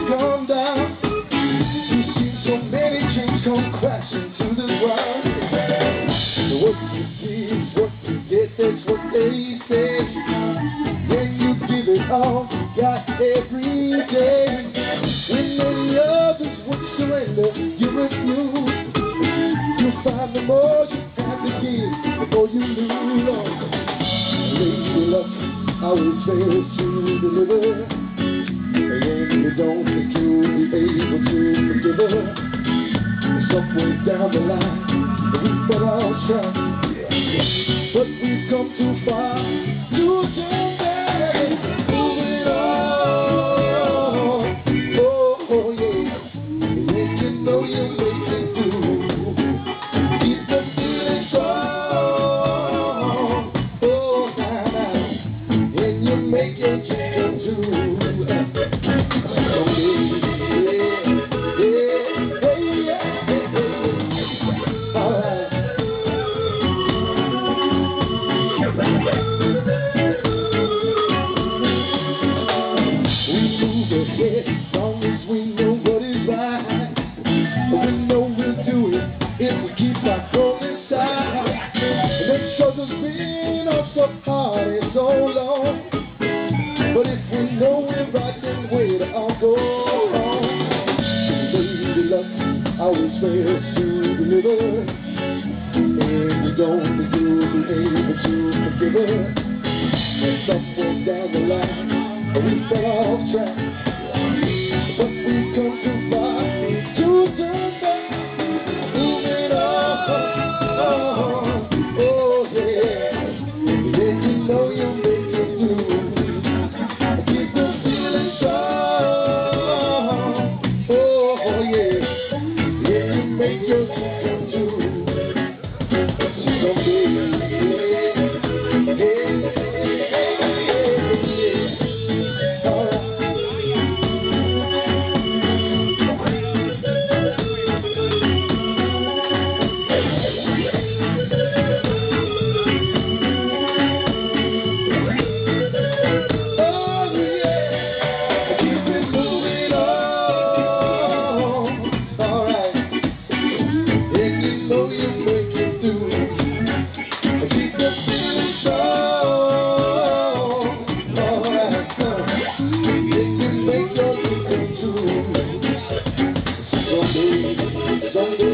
calm down. You've seen so many dreams come crashing to the ground. What you see is what you get, that's what they say. When you give it all you got every day. When the others would surrender, you refuse. You'll find the more you have to give before you lose. Lady luck always fails to deliver, and you don't think you'll be able to forgive her. Somewhere down the line, we fell off track, but we've come too far to turn back. Moving on, oh yeah, and you know you're making through. Keep the feeling strong, oh now, and you make your dreams come true. As long as we know what is right, we know we'll do it if we keep our goal inside. And that struggle's been on so hard and so long, but if we know we're right, then where to all go wrong? Lady luck always fails to deliver, and we don't think you'll be able to forgive her. And somewhere down the line, we fell off track, but we've come too far to turn back. Moving on, oh yeah, and you know you'll make it through. Keep the feeling strong, oh yeah, and you make your dreams come true. Someday,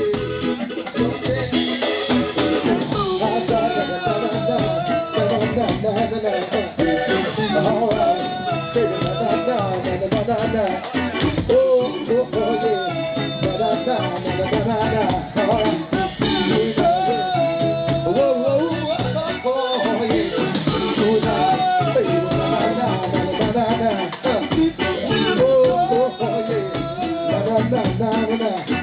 na na na na.